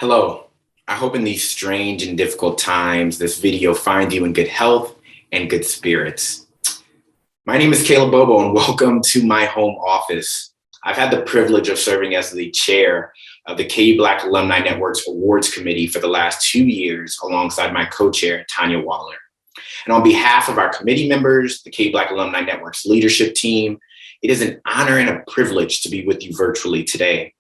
Hello. I hope in these strange and difficult times, this video finds you in good health and good spirits. My name is Caleb Bobo and welcome to my home office. I've had the privilege of serving as the chair of the KU Black Alumni Network's Awards Committee for the last 2 years alongside my co-chair, Tanya Waller. And on behalf of our committee members, the KU Black Alumni Network's leadership team, it is an honor and a privilege to be with you virtually today.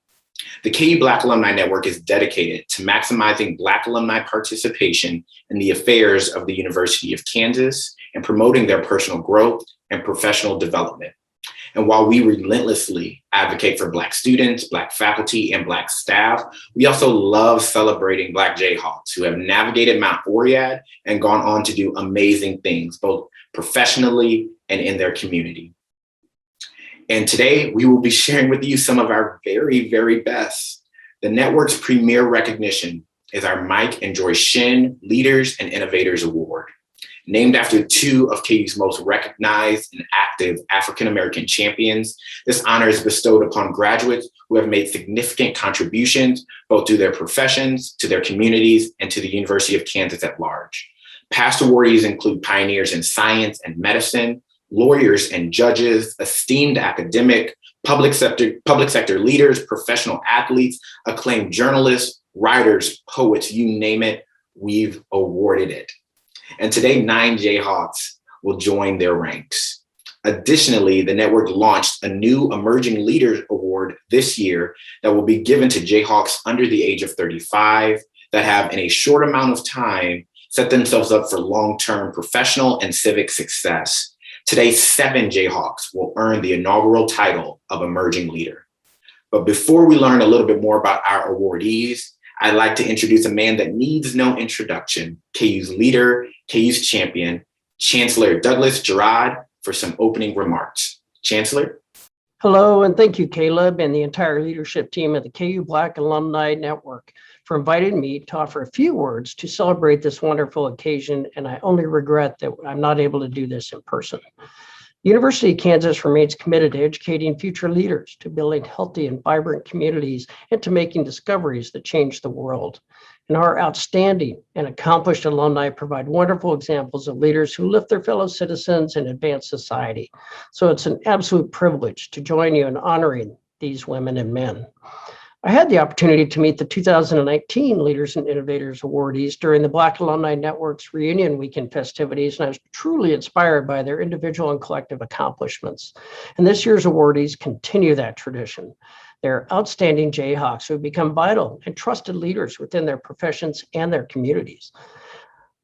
The KU Black Alumni Network is dedicated to maximizing Black alumni participation in the affairs of the University of Kansas and promoting their personal growth and professional development. And while we relentlessly advocate for Black students, Black faculty, and Black staff, we also love celebrating Black Jayhawks who have navigated Mount Oriad and gone on to do amazing things, both professionally and in their community. And today we will be sharing with you some of our very, very best. The network's premier recognition is our Mike and Joyce Shinn Leaders and Innovators Award. Named after two of KU's most recognized and active African-American champions, this honor is bestowed upon graduates who have made significant contributions, both to their professions, to their communities, and to the University of Kansas at large. Past awardees include pioneers in science and medicine, lawyers and judges, esteemed academic, public sector leaders, professional athletes, acclaimed journalists, writers, poets, you name it, we've awarded it. And today, 9 Jayhawks will join their ranks. Additionally, the network launched a new Emerging Leaders Award this year that will be given to Jayhawks under the age of 35 that have, in a short amount of time, set themselves up for long-term professional and civic success. Today, 7 Jayhawks will earn the inaugural title of Emerging Leader. But before we learn a little bit more about our awardees, I'd like to introduce a man that needs no introduction, KU's leader, KU's champion, Chancellor Douglas Gerard, for some opening remarks. Chancellor? Hello, and thank you, Caleb, and the entire leadership team of the KU Black Alumni Network for inviting me to offer a few words to celebrate this wonderful occasion, and I only regret that I'm not able to do this in person. The University of Kansas remains committed to educating future leaders, to building healthy and vibrant communities, and to making discoveries that change the world. And our outstanding and accomplished alumni provide wonderful examples of leaders who lift their fellow citizens and advance society. So it's an absolute privilege to join you in honoring these women and men. I had the opportunity to meet the 2019 Leaders and Innovators awardees during the Black Alumni Network's reunion weekend festivities, and I was truly inspired by their individual and collective accomplishments. And this year's awardees continue that tradition. They're outstanding Jayhawks who have become vital and trusted leaders within their professions and their communities.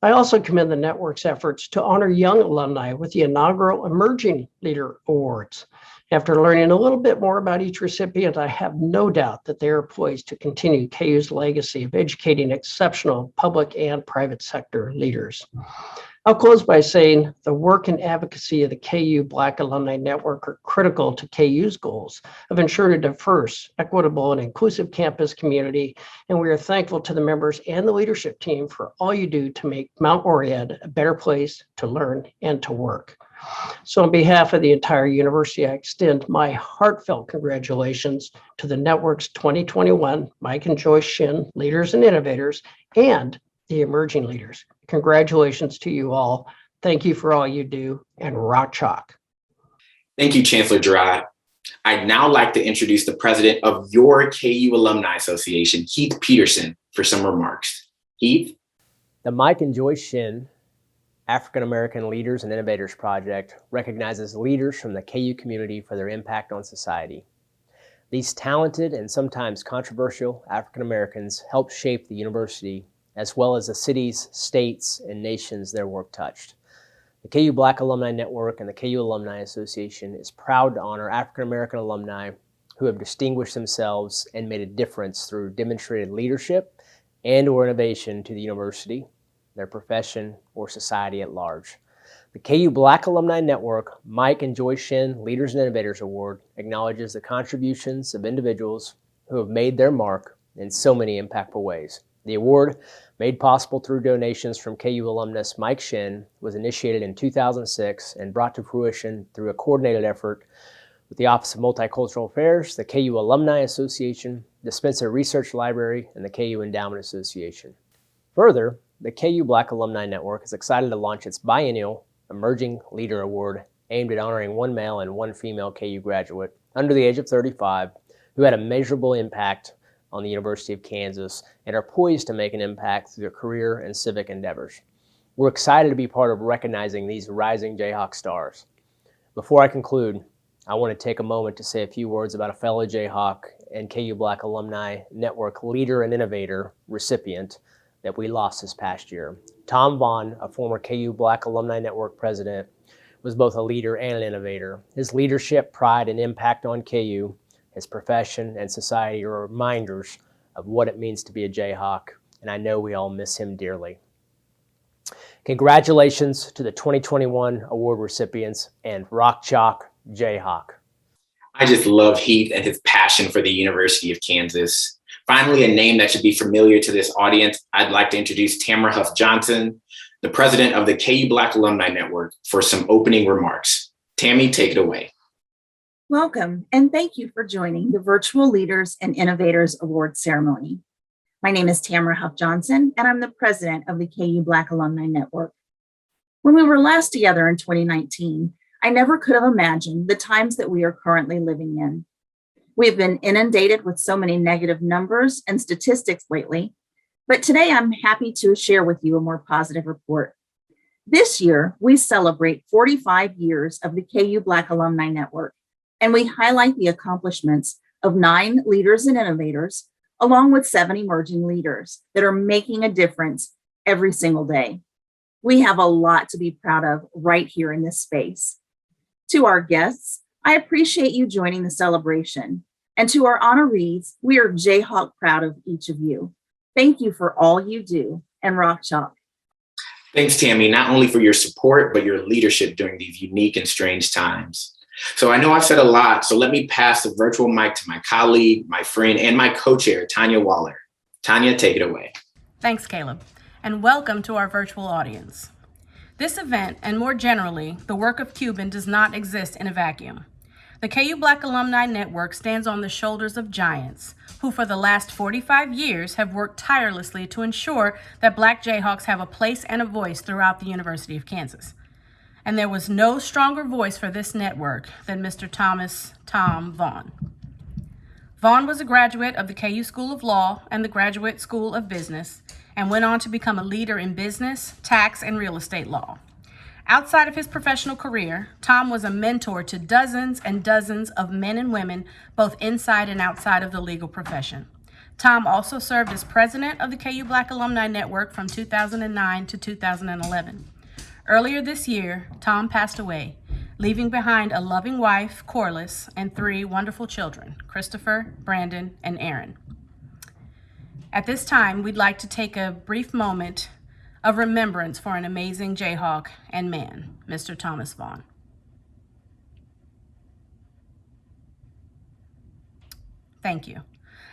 I also commend the network's efforts to honor young alumni with the inaugural Emerging Leader Awards. After learning a little bit more about each recipient, I have no doubt that they are poised to continue KU's legacy of educating exceptional public and private sector leaders. I'll close by saying the work and advocacy of the KU Black Alumni Network are critical to KU's goals of ensuring a diverse, equitable, and inclusive campus community, and we are thankful to the members and the leadership team for all you do to make Mount Oriad a better place to learn and to work. So on behalf of the entire university, I extend my heartfelt congratulations to the network's 2021 Mike and Joyce Shinn Leaders and Innovators and the Emerging Leaders. Congratulations to you all. Thank you for all you do, and rock chalk. Thank you, Chancellor Gerard. I'd now like to introduce the president of your KU Alumni Association, Heath Peterson, for some remarks. Heath? The Mike and Joyce Shinn African American Leaders and Innovators Project recognizes leaders from the KU community for their impact on society. These talented and sometimes controversial African Americans help shape the university as well as the cities, states, and nations their work touched. The KU Black Alumni Network and the KU Alumni Association is proud to honor African American alumni who have distinguished themselves and made a difference through demonstrated leadership and/or innovation to the university, their profession, or society at large. The KU Black Alumni Network Mike and Joyce Shinn Leaders and Innovators Award acknowledges the contributions of individuals who have made their mark in so many impactful ways. The award, made possible through donations from KU alumnus Mike Shinn, was initiated in 2006 and brought to fruition through a coordinated effort with the Office of Multicultural Affairs, the KU Alumni Association, the Spencer Research Library, and the KU Endowment Association. Further, the KU Black Alumni Network is excited to launch its biennial Emerging Leader Award aimed at honoring one male and one female KU graduate under the age of 35 who had a measurable impact on the University of Kansas and are poised to make an impact through their career and civic endeavors. We're excited to be part of recognizing these rising Jayhawk stars. Before I conclude, I want to take a moment to say a few words about a fellow Jayhawk and KU Black Alumni Network leader and innovator recipient that we lost this past year. Tom Vaughn, a former KU Black Alumni Network president, was both a leader and an innovator. His leadership, pride, and impact on KU, his profession, and society are reminders of what it means to be a Jayhawk, and I know we all miss him dearly. Congratulations to the 2021 award recipients and Rock Chalk Jayhawk. I just love Heath and his passion for the University of Kansas. Finally, a name that should be familiar to this audience, I'd like to introduce Tamara Huff Johnson, the president of the KU Black Alumni Network, for some opening remarks. Tammy, take it away. Welcome, and thank you for joining the Virtual Leaders and Innovators Award ceremony. My name is Tamara Huff Johnson, and I'm the president of the KU Black Alumni Network. When we were last together in 2019, I never could have imagined the times that we are currently living in. We've been inundated with so many negative numbers and statistics lately, but today I'm happy to share with you a more positive report. This year, we celebrate 45 years of the KU Black Alumni Network, and we highlight the accomplishments of 9 leaders and innovators, along with 7 emerging leaders that are making a difference every single day. We have a lot to be proud of right here in this space. To our guests, I appreciate you joining the celebration. And to our honorees, we are Jayhawk proud of each of you. Thank you for all you do, and Rock Chalk. Thanks, Tammy, not only for your support, but your leadership during these unique and strange times. So I know I've said a lot, so let me pass the virtual mic to my colleague, my friend, and my co-chair, Tanya Waller. Tanya, take it away. Thanks, Caleb, and welcome to our virtual audience. This event, and more generally, the work of Cuban, does not exist in a vacuum. The KU Black Alumni Network stands on the shoulders of giants who for the last 45 years have worked tirelessly to ensure that Black Jayhawks have a place and a voice throughout the University of Kansas. And there was no stronger voice for this network than Mr. Tom Vaughn. Vaughn was a graduate of the KU School of Law and the Graduate School of Business and went on to become a leader in business, tax, and real estate law. Outside of his professional career, Tom was a mentor to dozens and dozens of men and women, both inside and outside of the legal profession. Tom also served as president of the KU Black Alumni Network from 2009 to 2011. Earlier this year, Tom passed away, leaving behind a loving wife, Corliss, and 3 wonderful children, Christopher, Brandon, and Aaron. At this time, we'd like to take a brief moment of remembrance for an amazing Jayhawk and man, Mr. Thomas Vaughn. Thank you.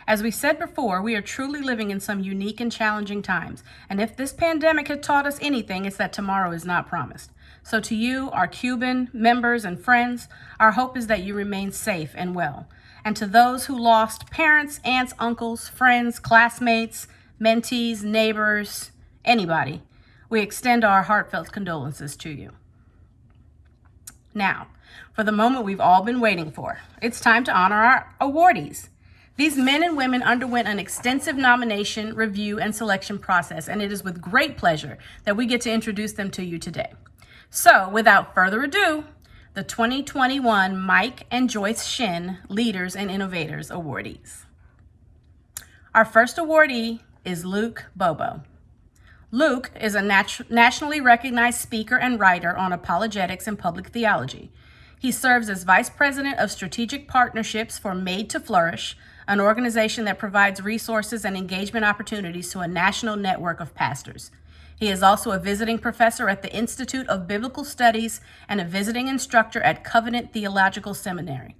As we said before, we are truly living in some unique and challenging times, and if this pandemic had taught us anything, it's that tomorrow is not promised. So to you, our Cuban members and friends, our hope is that you remain safe and well. And to those who lost parents, aunts, uncles, friends, classmates, mentees, neighbors, anybody, we extend our heartfelt condolences to you. Now, for the moment we've all been waiting for, it's time to honor our awardees. These men and women underwent an extensive nomination, review, and selection process, and it is with great pleasure that we get to introduce them to you today. So, without further ado, the 2021 Mike and Joyce Shinn Leaders and Innovators awardees. Our first awardee is Luke Bobo. Luke is a nationally recognized speaker and writer on apologetics and public theology. He serves as Vice President of Strategic Partnerships for Made to Flourish, an organization that provides resources and engagement opportunities to a national network of pastors. He is also a visiting professor at the Institute of Biblical Studies and a visiting instructor at Covenant Theological Seminary.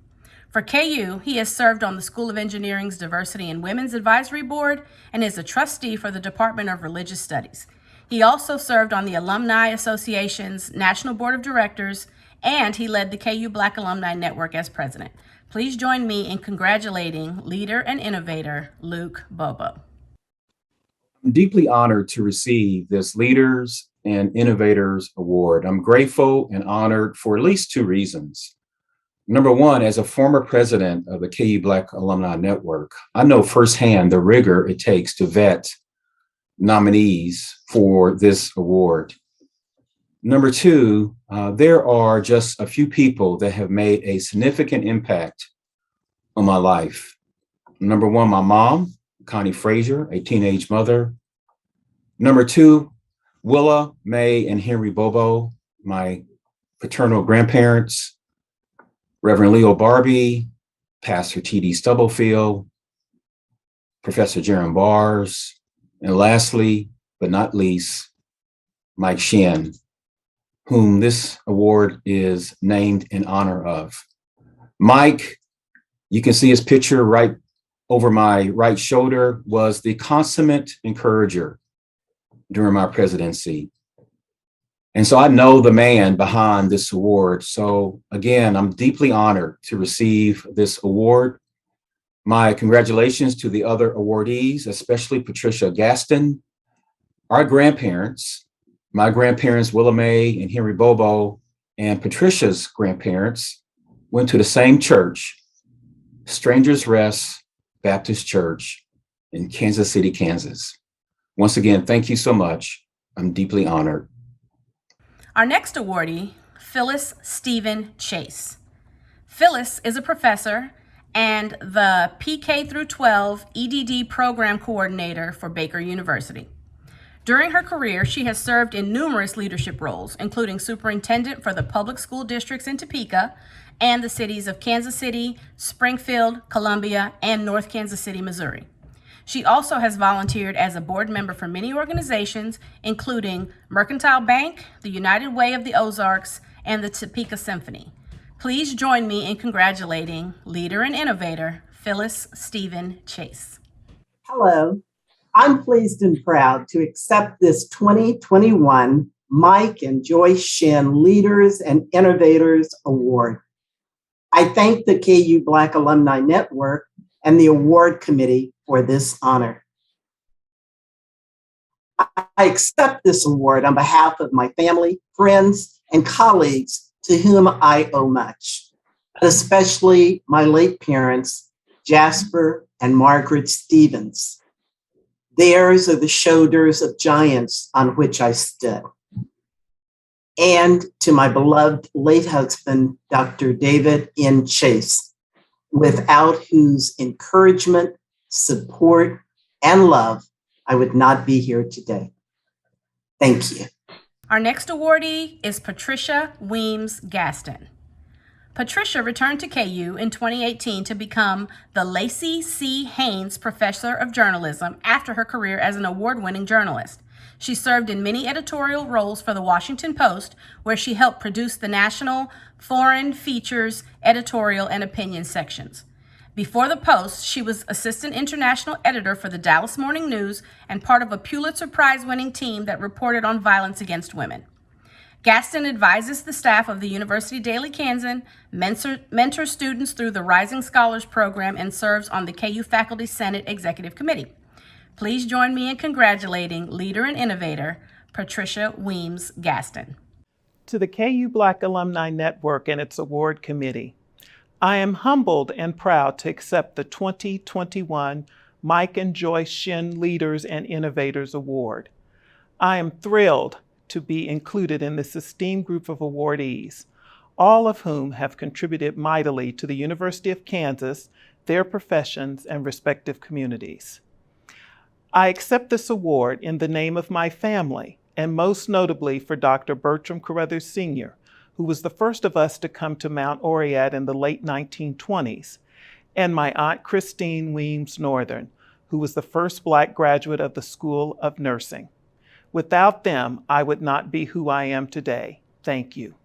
For KU, he has served on the School of Engineering's Diversity and Women's Advisory Board and is a trustee for the Department of Religious Studies. He also served on the Alumni Association's National Board of Directors and he led the KU Black Alumni Network as president. Please join me in congratulating leader and innovator Luke Bobo. I'm deeply honored to receive this Leaders and Innovators Award. I'm grateful and honored for at least two reasons. Number one, as a former president of the KU Black Alumni Network, I know firsthand the rigor it takes to vet nominees for this award. Number two, there are just a few people that have made a significant impact on my life. Number one, my mom, Connie Frazier, a teenage mother. Number two, Willa, May, and Henry Bobo, my paternal grandparents. Reverend Leo Barbie, Pastor T.D. Stubblefield, Professor Jaron Bars, and lastly, but not least, Mike Shinn, whom this award is named in honor of. Mike, you can see his picture right over my right shoulder, was the consummate encourager during my presidency. And so I know the man behind this award. So again, I'm deeply honored to receive this award. My congratulations to the other awardees, especially Patricia, Gaston, our grandparents, my grandparents, Willa Mae and Henry Bobo, and Patricia's grandparents went to the same church, Strangers Rest Baptist Church in Kansas City, Kansas. Once again, thank you so much. I'm deeply honored. Our next awardee, Phyllis Stephen Chase. Phyllis is a professor and the PK through 12 EDD program coordinator for Baker University. During her career, she has served in numerous leadership roles, including superintendent for the public school districts in Topeka and the cities of Kansas City, Springfield, Columbia, and North Kansas City, Missouri. She also has volunteered as a board member for many organizations, including Mercantile Bank, the United Way of the Ozarks, and the Topeka Symphony. Please join me in congratulating leader and innovator, Phyllis Stephen Chase. Hello, I'm pleased and proud to accept this 2021 Mike and Joyce Shinn Leaders and Innovators Award. I thank the KU Black Alumni Network and the award committee for this honor. I accept this award on behalf of my family, friends, and colleagues to whom I owe much, but especially my late parents, Jasper and Margaret Stevens. Theirs are the shoulders of giants on which I stood. And to my beloved late husband, Dr. David N. Chase, without whose encouragement, support, and love, I would not be here today. Thank you. Our next awardee is Patricia Weems Gaston. Patricia returned to KU in 2018 to become the Lacey C. Haynes Professor of Journalism after her career as an award-winning journalist. She served in many editorial roles for the Washington Post, where she helped produce the national foreign features, editorial, and opinion sections. Before the Post, she was assistant international editor for the Dallas Morning News and part of a Pulitzer Prize-winning team that reported on violence against women. Gaston advises the staff of the University Daily Kansan, mentors students through the Rising Scholars Program, and serves on the KU Faculty Senate Executive Committee. Please join me in congratulating leader and innovator, Patricia Weems Gaston. To the KU Black Alumni Network and its award committee, I am humbled and proud to accept the 2021 Mike and Joyce Shinn Leaders and Innovators Award. I am thrilled to be included in this esteemed group of awardees, all of whom have contributed mightily to the University of Kansas, their professions, and respective communities. I accept this award in the name of my family, and most notably for Dr. Bertram Carruthers Sr., who was the first of us to come to Mount Oriad in the late 1920s, and my Aunt Christine Weems Northern, who was the first Black graduate of the School of Nursing. Without them, I would not be who I am today. Thank you.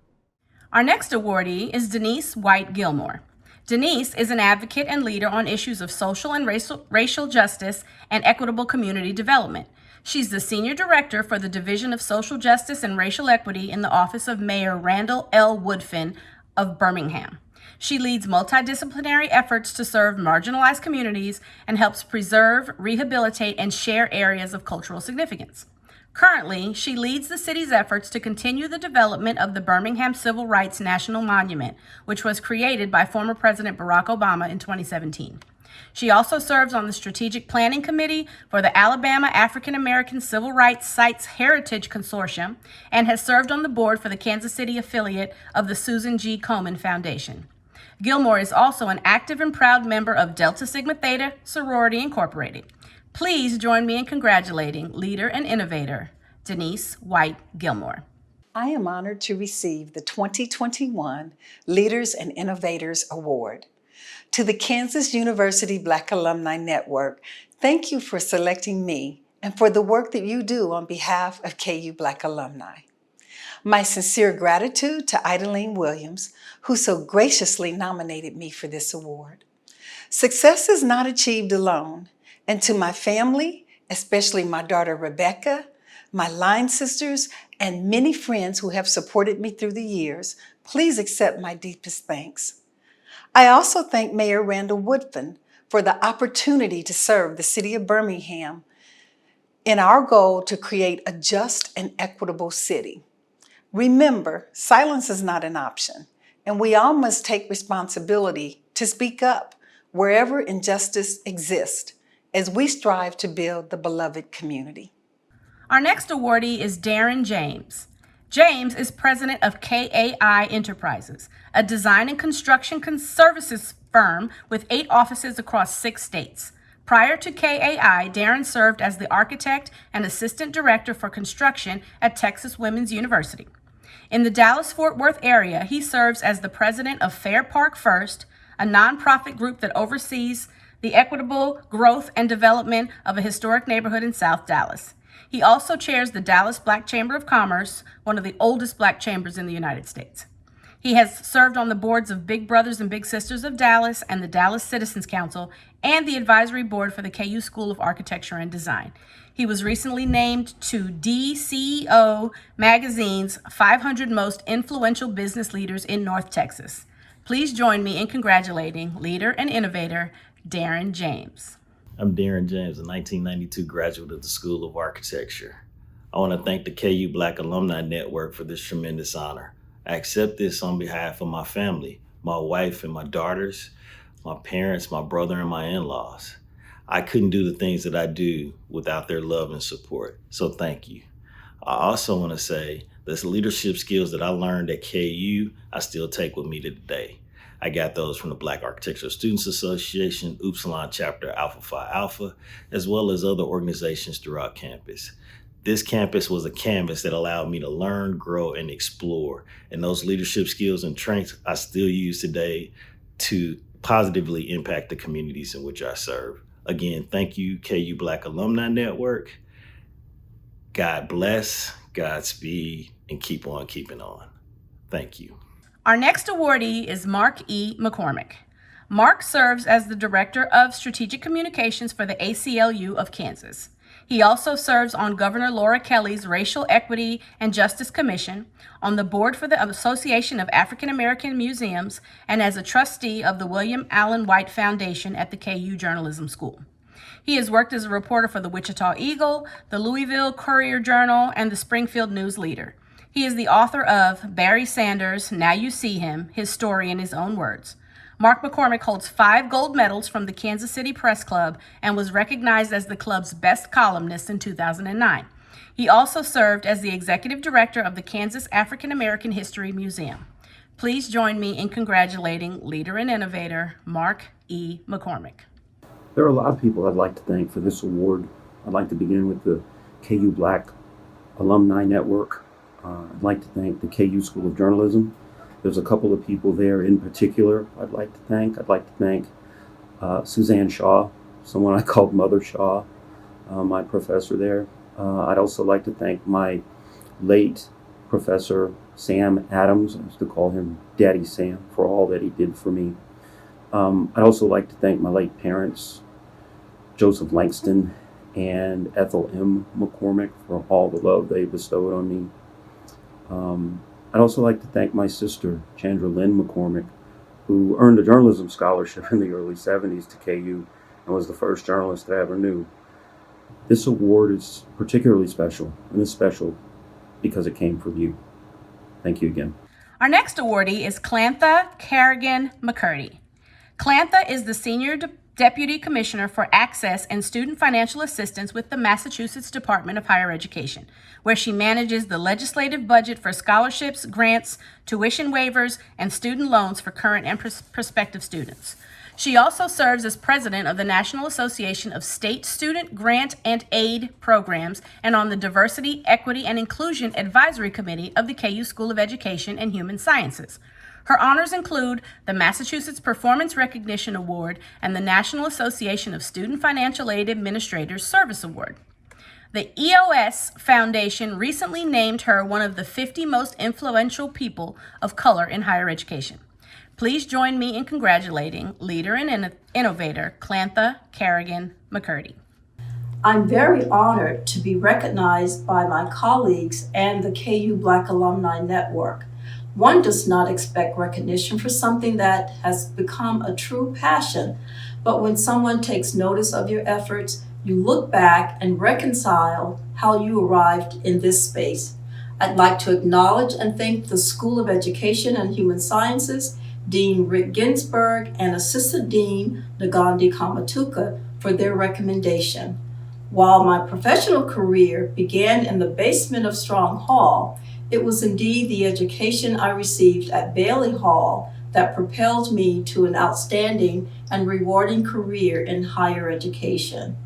Our next awardee is Denise White Gilmore. Denise is an advocate and leader on issues of social and racial justice and equitable community development. She's the Senior Director for the Division of Social Justice and Racial Equity in the Office of Mayor Randall L. Woodfin of Birmingham. She leads multidisciplinary efforts to serve marginalized communities and helps preserve, rehabilitate, and share areas of cultural significance. Currently, she leads the city's efforts to continue the development of the Birmingham Civil Rights National Monument, which was created by former President Barack Obama in 2017. She also serves on the Strategic Planning Committee for the Alabama African American Civil Rights Sites Heritage Consortium and has served on the board for the Kansas City affiliate of the Susan G. Komen Foundation. Gilmore is also an active and proud member of Delta Sigma Theta Sorority Incorporated. Please join me in congratulating leader and innovator, Denise White Gilmore. I am honored to receive the 2021 Leaders and Innovators Award. To the Kansas University Black Alumni Network, thank you for selecting me and for the work that you do on behalf of KU Black Alumni. My sincere gratitude to Irvetta Williams, who so graciously nominated me for this award. Success is not achieved alone, and to my family, especially my daughter Rebecca, my line sisters, and many friends who have supported me through the years, please accept my deepest thanks. I also thank Mayor Randall Woodfin for the opportunity to serve the city of Birmingham in our goal to create a just and equitable city. Remember, silence is not an option, and we all must take responsibility to speak up wherever injustice exists as we strive to build the beloved community. Our next awardee is Darren James. James is president of KAI Enterprises, a design and construction services firm with 8 offices across 6 states. Prior to KAI, Darren served as the architect and assistant director for construction at Texas Women's University. In the Dallas-Fort Worth area, he serves as the president of Fair Park First, a nonprofit group that oversees the equitable growth and development of a historic neighborhood in South Dallas. He also chairs the Dallas Black Chamber of Commerce, one of the oldest black chambers in the United States. He has served on the boards of Big Brothers and Big Sisters of Dallas and the Dallas Citizens Council and the advisory board for the KU School of Architecture and Design. He was recently named to DCEO Magazine's 500 Most Influential Business Leaders in North Texas. Please join me in congratulating leader and innovator Darren James. I'm Darren James, a 1992 graduate of the School of Architecture. I want to thank the KU Black Alumni Network for this tremendous honor. I accept this on behalf of my family, my wife and my daughters, my parents, my brother, and my in-laws. I couldn't do the things that I do without their love and support, so thank you. I also want to say the leadership skills that I learned at KU, I still take with me to today. I got those from the Black Architectural Students Association, Upsilon Chapter Alpha Phi Alpha, as well as other organizations throughout campus. This campus was a canvas that allowed me to learn, grow, and explore. And those leadership skills and traits I still use today to positively impact the communities in which I serve. Again, thank you, KU Black Alumni Network. God bless, Godspeed, and keep on keeping on. Thank you. Our next awardee is Mark E Mccormick. Mark serves as the Director of Strategic Communications for the ACLU of Kansas. He also serves on Governor Laura Kelly's Racial Equity and Justice Commission, on the board for the Association of African American Museums, and as a trustee of the William Allen White Foundation at the KU Journalism School. He has worked as a reporter for the Wichita Eagle, the Louisville Courier-Journal, and the Springfield News Leader. He is the author of Barry Sanders, Now You See Him, his story in his own words. Mark McCormick holds 5 gold medals from the Kansas City Press Club and was recognized as the club's best columnist in 2009. He also served as the executive director of the Kansas African American History Museum. Please join me in congratulating leader and innovator Mark E. McCormick. There are a lot of people I'd like to thank for this award. I'd like to begin with the KU Black Alumni Network. I'd like to thank the KU School of Journalism. There's a couple of people there in particular I'd like to thank. I'd like to thank Suzanne Shaw, someone I called Mother Shaw, my professor there. I'd also like to thank my late Professor Sam Adams. I used to call him Daddy Sam for all that he did for me. I'd also like to thank my late parents, Joseph Langston and Ethel M. McCormick for all the love they bestowed on me. I'd also like to thank my sister, Chandra Lynn McCormick, who earned a journalism scholarship in the early 70s to KU and was the first journalist I ever knew. This award is particularly special, and it's special because it came from you. Thank you again. Our next awardee is Clantha Kerrigan Mccurdy. Clantha is the Senior Deputy Commissioner for Access and Student Financial Assistance with the Massachusetts Department of Higher Education, where she manages the legislative budget for scholarships, grants, tuition waivers, and student loans for current and prospective students. She also serves as president of the National Association of State Student Grant and Aid Programs and on the Diversity, Equity, and Inclusion Advisory Committee of the KU School of Education and Human Sciences. Her honors include the Massachusetts Performance Recognition Award and the National Association of Student Financial Aid Administrators Service Award. The EOS Foundation recently named her one of the 50 most influential people of color in higher education. Please join me in congratulating leader and innovator Clantha Kerrigan Mccurdy. I'm very honored to be recognized by my colleagues and the KU Black Alumni Network. One does not expect recognition for something that has become a true passion, but when someone takes notice of your efforts, you look back and reconcile how you arrived in this space. I'd like to acknowledge and thank the School of Education and Human Sciences, Dean Rick Ginsburg, and Assistant Dean Nagandi Kamatuka for their recommendation. While my professional career began in the basement of Strong Hall, it was indeed the education I received at Bailey Hall that propelled me to an outstanding and rewarding career in higher education.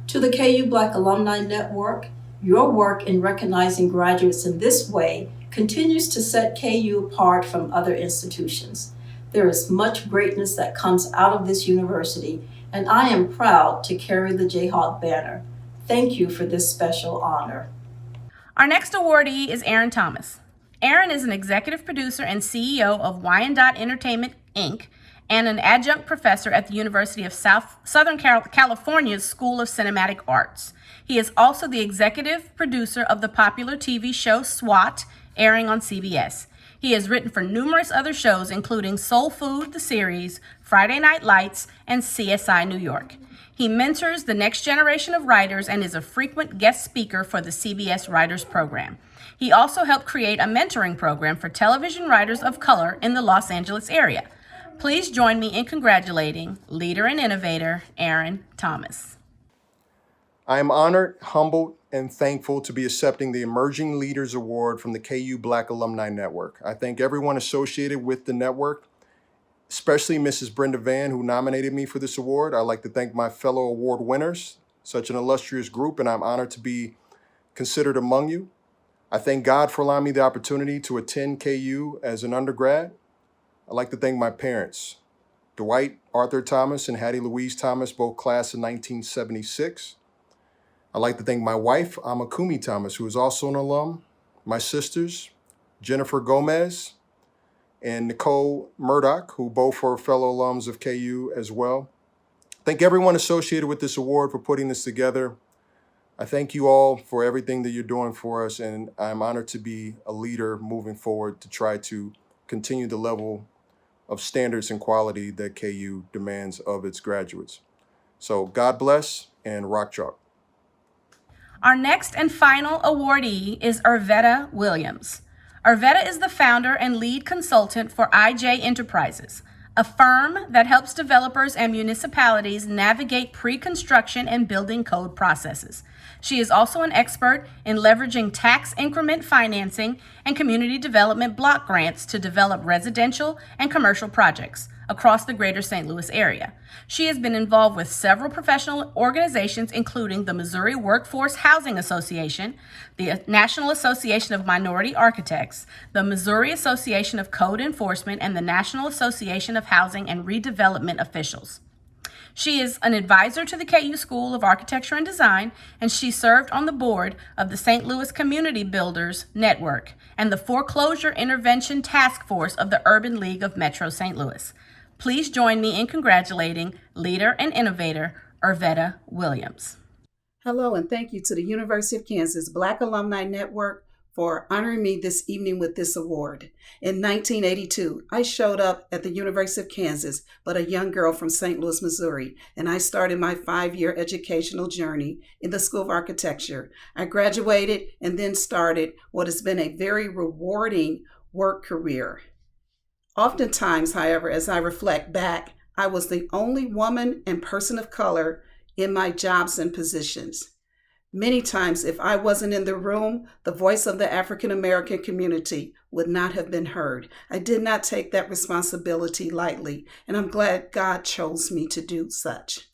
To the KU Black Alumni Network, your work in recognizing graduates in this way continues to set KU apart from other institutions. There is much greatness that comes out of this university, and I am proud to carry the Jayhawk banner. Thank you for this special honor. Our next awardee is Aaron Thomas. Aaron is an executive producer and CEO of Wyandotte Entertainment, Inc., and an adjunct professor at the University of Southern California's School of Cinematic Arts. He is also the executive producer of the popular TV show SWAT, airing on CBS. He has written for numerous other shows, including Soul Food, the series, Friday Night Lights, and CSI New York. He mentors the next generation of writers and is a frequent guest speaker for the CBS Writers Program. He also helped create a mentoring program for television writers of color in the Los Angeles area. Please join me in congratulating leader and innovator Aaron Thomas. I am honored, humbled, and thankful to be accepting the Emerging Leaders Award from the KU Black Alumni Network. I thank everyone associated with the network, especially Mrs. Brenda Van, who nominated me for this award. I'd like to thank my fellow award winners, such an illustrious group, and I'm honored to be considered among you. I thank God for allowing me the opportunity to attend KU as an undergrad. I'd like to thank my parents, Dwight Arthur Thomas and Hattie Louise Thomas, both class of 1976. I'd like to thank my wife, Amakumi Thomas, who is also an alum, my sisters, Jennifer Gomez and Nicole Murdoch, who both are fellow alums of KU as well. Thank everyone associated with this award for putting this together. I thank you all for everything that you're doing for us, and I'm honored to be a leader moving forward to try to continue the level of standards and quality that KU demands of its graduates. So God bless and rock chalk. Our next and final awardee is Irvetta Williams. Irvetta is the founder and lead consultant for IJ Enterprises, a firm that helps developers and municipalities navigate pre-construction and building code processes. She is also an expert in leveraging tax increment financing and community development block grants to develop residential and commercial projects across the greater St. Louis area. She has been involved with several professional organizations, including the Missouri Workforce Housing Association, the National Association of Minority Architects, the Missouri Association of Code Enforcement, and the National Association of Housing and Redevelopment Officials. She is an advisor to the KU School of Architecture and Design, and she served on the board of the St. Louis Community Builders Network and the Foreclosure Intervention Task Force of the Urban League of Metro St. Louis. Please join me in congratulating leader and innovator Irvetta Williams. Hello, and thank you to the University of Kansas Black Alumni Network for honoring me this evening with this award. In 1982, I showed up at the University of Kansas, but a young girl from St. Louis, Missouri, and I started my 5-year educational journey in the School of Architecture. I graduated and then started what has been a very rewarding work career. Oftentimes, however, as I reflect back, I was the only woman and person of color in my jobs and positions. Many times, if I wasn't in the room, the voice of the African American community would not have been heard. I did not take that responsibility lightly, and I'm glad God chose me to do such.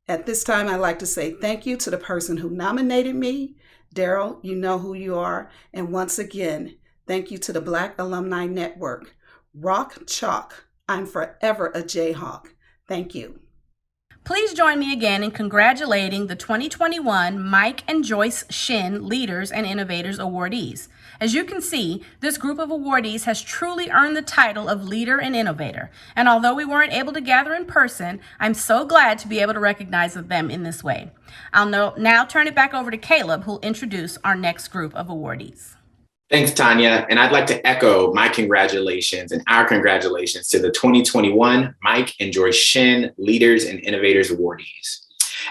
At this time, I'd like to say thank you to the person who nominated me. Daryl, you know who you are. And once again, thank you to the Black Alumni Network. Rock chalk, I'm forever a Jayhawk. Thank you. Please join me again in congratulating the 2021 Mike and Joyce Shinn Leaders and Innovators Awardees. As you can see, this group of awardees has truly earned the title of Leader and Innovator. And although we weren't able to gather in person, I'm so glad to be able to recognize them in this way. I'll now turn it back over to Caleb, who'll introduce our next group of awardees. Thanks, Tanya. And I'd like to echo my congratulations and our congratulations to the 2021 Mike and Joyce Shinn Leaders and Innovators Awardees.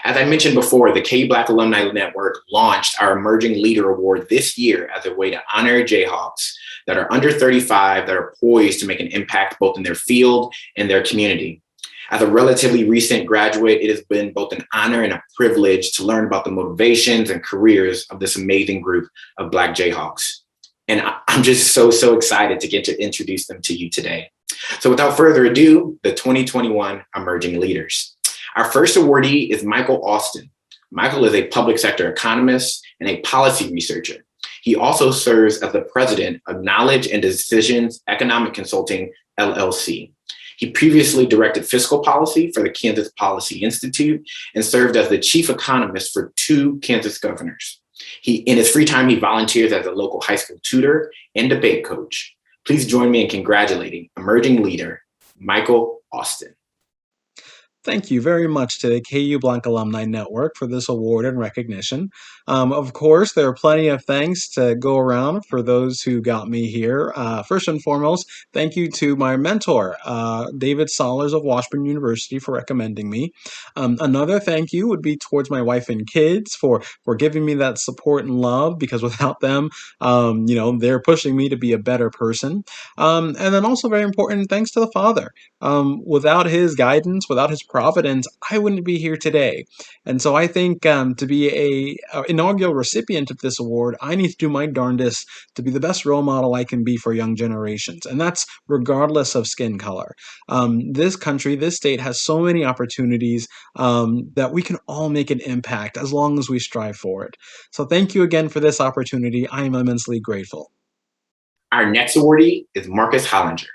As I mentioned before, the KU Black Alumni Network launched our Emerging Leader Award this year as a way to honor Jayhawks that are under 35, that are poised to make an impact both in their field and their community. As a relatively recent graduate, it has been both an honor and a privilege to learn about the motivations and careers of this amazing group of Black Jayhawks. And I'm just so excited to get to introduce them to you today. So without further ado, the 2021 Emerging Leaders. Our first awardee is Michael Austin. Michael is a public sector economist and a policy researcher. He also serves as the president of Knowledge and Decisions Economic Consulting, LLC. He previously directed fiscal policy for the Kansas Policy Institute and served as the chief economist for 2 Kansas governors. In his free time, he volunteers as a local high school tutor and debate coach. Please join me in congratulating emerging leader, Michael Austin. Thank you very much to the KU Black Alumni Network for this award and recognition. Of course, there are plenty of thanks to go around for those who got me here. First and foremost, thank you to my mentor, David Sollers of Washburn University, for recommending me. Another thank you would be towards my wife and kids for giving me that support and love, because without them, they're pushing me to be a better person. And then also very important, thanks to the Father. Without his guidance, without his providence, I wouldn't be here today. And so I think to be a inaugural recipient of this award, I need to do my darndest to be the best role model I can be for young generations. And that's regardless of skin color. This country, this state has so many opportunities that we can all make an impact as long as we strive for it. So thank you again for this opportunity. I am immensely grateful. Our next awardee is Marcus Hollinger.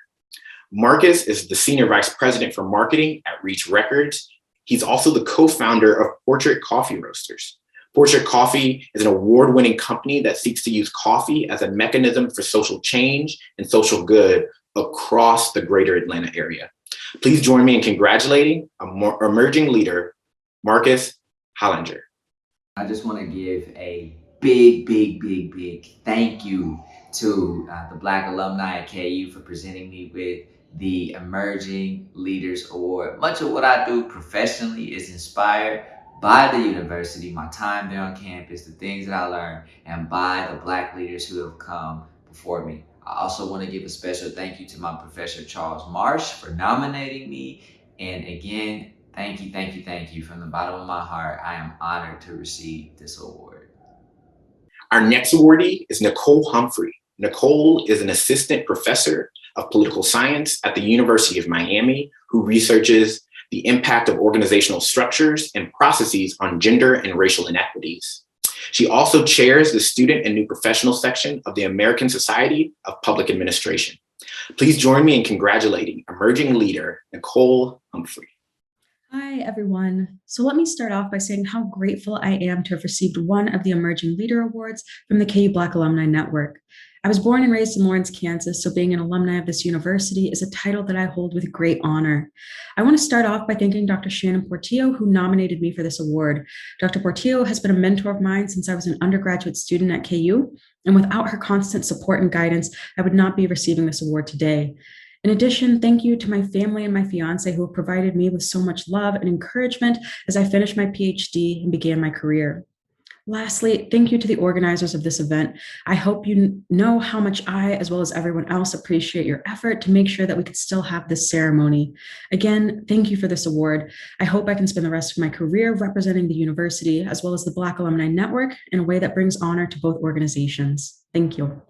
Marcus is the Senior Vice President for Marketing at Reach Records. He's also the co-founder of Portrait Coffee Roasters. Portrait Coffee is an award-winning company that seeks to use coffee as a mechanism for social change and social good across the greater Atlanta area. Please join me in congratulating emerging leader, Marcus Hollinger. I just want to give a big thank you to the Black Alumni at KU for presenting me with the Emerging Leaders Award. Much of what I do professionally is inspired by the university, my time there on campus, the things that I learned, and by the Black leaders who have come before me. I also want to give a special thank you to my professor, Charles Marsh, for nominating me. And again, thank you from the bottom of my heart. I am honored to receive this award. Our next awardee is Nicole Humphrey. Nicole is an assistant professor of political science at the University of Miami, who researches the impact of organizational structures and processes on gender and racial inequities. She also chairs the Student and New Professional section of the American Society of Public Administration. Please join me in congratulating emerging leader, Nicole Humphrey. Hi, everyone. So let me start off by saying how grateful I am to have received one of the Emerging Leader Awards from the KU Black Alumni Network. I was born and raised in Lawrence, Kansas, so being an alumni of this university is a title that I hold with great honor. I want to start off by thanking Dr. Shannon Portillo, who nominated me for this award. Dr. Portillo has been a mentor of mine since I was an undergraduate student at KU, and without her constant support and guidance, I would not be receiving this award today. In addition, thank you to my family and my fiance who have provided me with so much love and encouragement as I finished my PhD and began my career. Lastly, thank you to the organizers of this event. I hope you know how much I, as well as everyone else, appreciate your effort to make sure that we could still have this ceremony. Again, thank you for this award. I hope I can spend the rest of my career representing the university, as well as the Black Alumni Network, in a way that brings honor to both organizations. Thank you.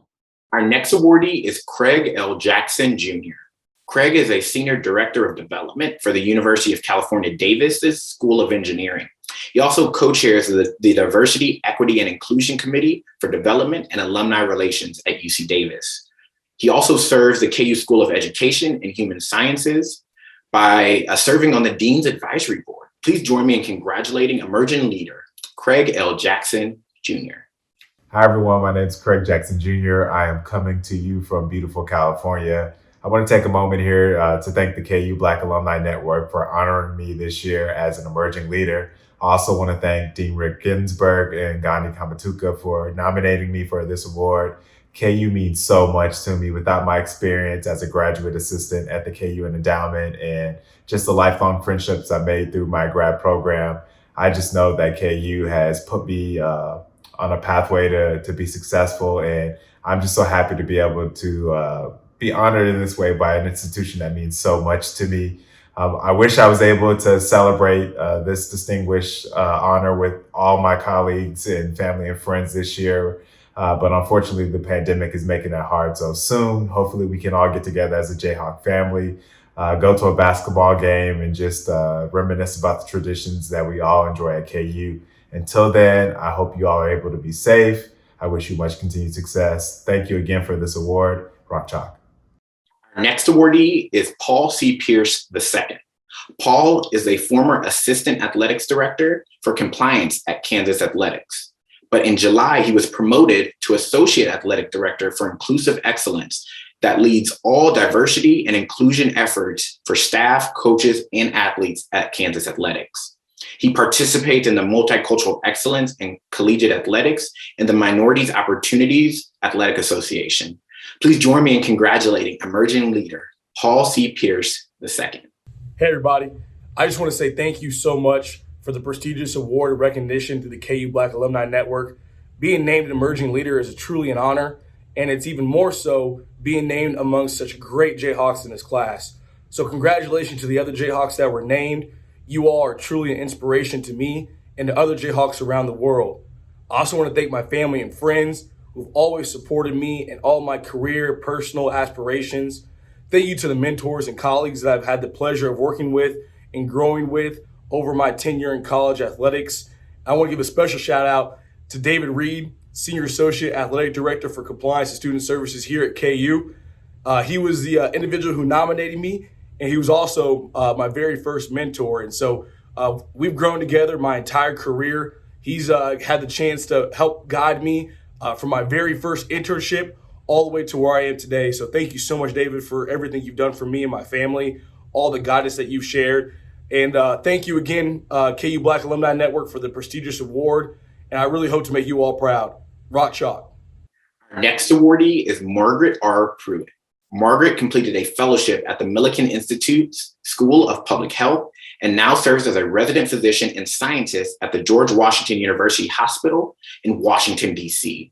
Our next awardee is Craig L. Jackson, Jr. Craig is a Senior Director of Development for the University of California, Davis's School of Engineering. He also co-chairs the Diversity, Equity, and Inclusion Committee for Development and Alumni Relations at UC Davis. He also serves the KU School of Education and Human Sciences by serving on the Dean's Advisory Board. Please join me in congratulating emerging leader, Craig L. Jackson, Jr. Hi, everyone. My name is Craig Jackson, Jr. I am coming to you from beautiful California. I want to take a moment here to thank the KU Black Alumni Network for honoring me this year as an emerging leader. I also want to thank Dean Rick Ginsburg and Gandhi Kamatuka for nominating me for this award. KU means so much to me. Without my experience as a graduate assistant at the KU Endowment and just the lifelong friendships I made through my grad program, I just know that KU has put me on a pathway to be successful. And I'm just so happy to be able to be honored in this way by an institution that means so much to me. I wish I was able to celebrate this distinguished honor with all my colleagues and family and friends this year. But unfortunately, the pandemic is making that hard. So soon, hopefully we can all get together as a Jayhawk family, go to a basketball game and just reminisce about the traditions that we all enjoy at KU. Until then, I hope you all are able to be safe. I wish you much continued success. Thank you again for this award. Rock Chalk. Our next awardee is Paul C. Pierce II. Paul is a former Assistant Athletics Director for Compliance at Kansas Athletics. But in July, he was promoted to Associate Athletic Director for Inclusive Excellence that leads all diversity and inclusion efforts for staff, coaches, and athletes at Kansas Athletics. He participates in the Multicultural Excellence and Collegiate Athletics and the Minorities Opportunities Athletic Association. Please join me in congratulating emerging leader, Paul C. Pierce II. Hey, everybody. I just want to say thank you so much for the prestigious award of recognition to the KU Black Alumni Network. Being named emerging leader is truly an honor, and it's even more so being named amongst such great Jayhawks in this class. So congratulations to the other Jayhawks that were named. You all are truly an inspiration to me and to other Jayhawks around the world. I also want to thank my family and friends who've always supported me in all my career, personal aspirations. Thank you to the mentors and colleagues that I've had the pleasure of working with and growing with over my tenure in college athletics. I want to give a special shout out to David Reed, Senior Associate Athletic Director for Compliance and Student Services here at KU. He was the individual who nominated me, and he was also my very first mentor. And so we've grown together my entire career. He's had the chance to help guide me from my very first internship all the way to where I am today. So thank you so much, David, for everything you've done for me and my family, all the guidance that you've shared. And thank you again, KU Black Alumni Network, for the prestigious award. And I really hope to make you all proud. Rock Chalk. Our next awardee is Margaret R. Pruitt. Margaret completed a fellowship at the Millikan Institute's School of Public Health and now serves as a resident physician and scientist at the George Washington University Hospital in Washington, D.C.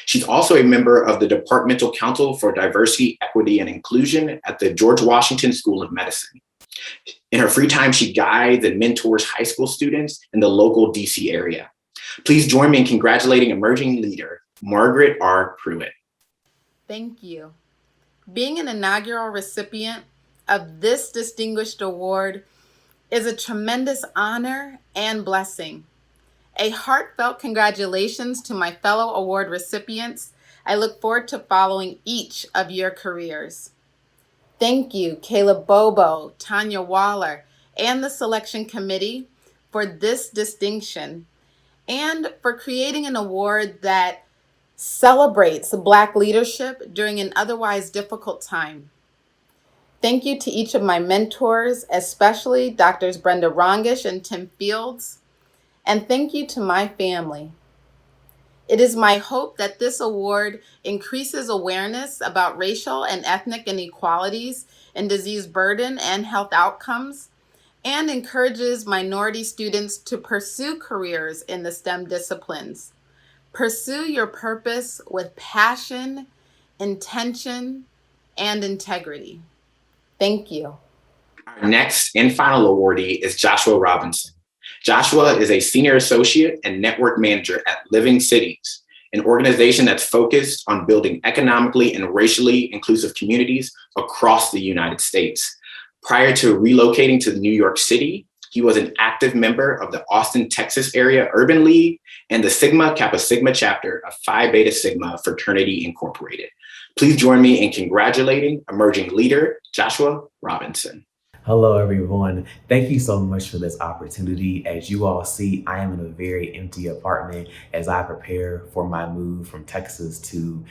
She's also a member of the Departmental Council for Diversity, Equity, and Inclusion at the George Washington School of Medicine. In her free time, she guides and mentors high school students in the local DC area. Please join me in congratulating emerging leader, Margaret R. Pruitt. Thank you. Being an inaugural recipient of this distinguished award is a tremendous honor and blessing. A heartfelt congratulations to my fellow award recipients. I look forward to following each of your careers. Thank you, Caleb Bobo, Tanya Waller, and the selection committee for this distinction and for creating an award that celebrates Black leadership during an otherwise difficult time. Thank you to each of my mentors, especially Drs. Brenda Rongish and Tim Fields, and thank you to my family. It is my hope that this award increases awareness about racial and ethnic inequalities in disease burden and health outcomes, and encourages minority students to pursue careers in the STEM disciplines. Pursue your purpose with passion, intention, and integrity. Thank you. Our next and final awardee is Joshua Robinson. Joshua is a senior associate and network manager at Living Cities, an organization that's focused on building economically and racially inclusive communities across the United States. Prior to relocating to New York City, he was an active member of the Austin, Texas area Urban League and the Sigma Kappa Sigma chapter of Phi Beta Sigma Fraternity Incorporated. Please join me in congratulating emerging leader Joshua Robinson. Hello, everyone. Thank you so much for this opportunity. As you all see, I am in a very empty apartment as I prepare for my move from Texas to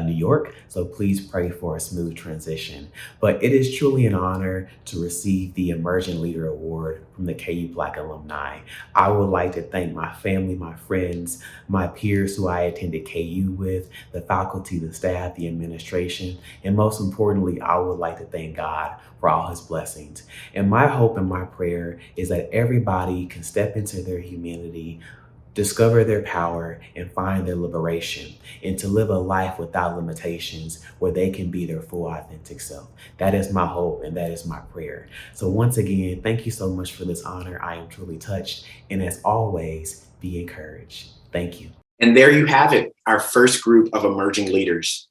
New York. So please pray for a smooth transition. But it is truly an honor to receive the Immersion Leader Award from the KU Black Alumni. I would like to thank my family, my friends, my peers who I attended KU with, the faculty, the staff, the administration, and most importantly, I would like to thank God for all his blessings. And my hope and my prayer is that everybody can step into their humanity, discover their power, and find their liberation, and to live a life without limitations where they can be their full authentic self. That is my hope and that is my prayer. So once again, thank you so much for this honor. I am truly touched. And as always, be encouraged. Thank you. And there you have it, our first group of emerging leaders.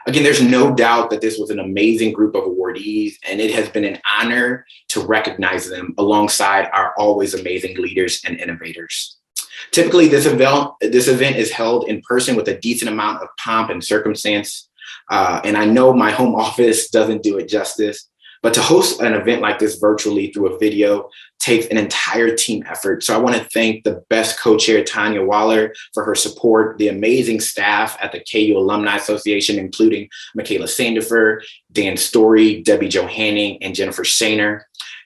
Again, there's no doubt that this was an amazing group of awardees, and it has been an honor to recognize them alongside our always amazing leaders and innovators. Typically, this event is held in person with a decent amount of pomp and circumstance, and I know my home office doesn't do it justice, but to host an event like this virtually through a video takes an entire team effort. So I want to thank the best co-chair, Tanya Waller, for her support, the amazing staff at the KU Alumni Association, including Michaela Sandifer, Dan Story, Debbie Johanning, and Jennifer Shaner.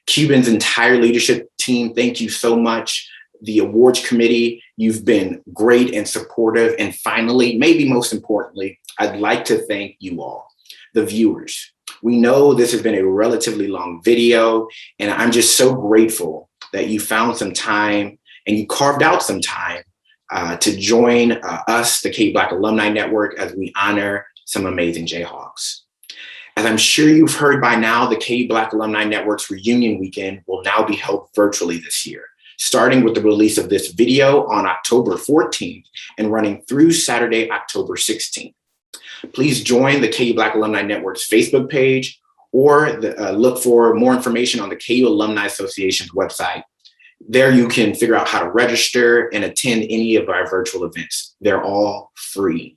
Cuban's entire leadership team, thank you so much. The awards committee, you've been great and supportive. And finally, maybe most importantly, I'd like to thank you all, the viewers. We know this has been a relatively long video, and I'm just so grateful that you found some time and you carved out some time to join us, the KU Black Alumni Network, as we honor some amazing Jayhawks. As I'm sure you've heard by now, the KU Black Alumni Network's reunion weekend will now be held virtually this year, starting with the release of this video on October 14th and running through Saturday, October 16th. Please join the KU Black Alumni Network's Facebook page or look for more information on the KU Alumni Association's website. There you can figure out how to register and attend any of our virtual events. They're all free.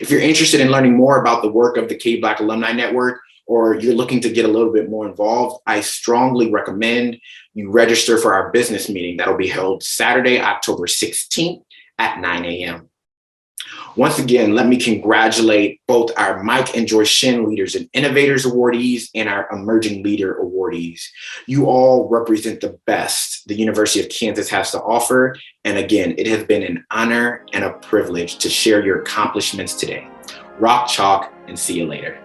If you're interested in learning more about the work of the KU Black Alumni Network, or you're looking to get a little bit more involved, I strongly recommend you register for our business meeting that'll be held Saturday, October 16th at 9 a.m. Once again, let me congratulate both our Mike and Joyce Shinn Leaders and Innovators awardees and our Emerging Leader awardees. You all represent the best the University of Kansas has to offer. And again, it has been an honor and a privilege to share your accomplishments today. Rock chalk and see you later.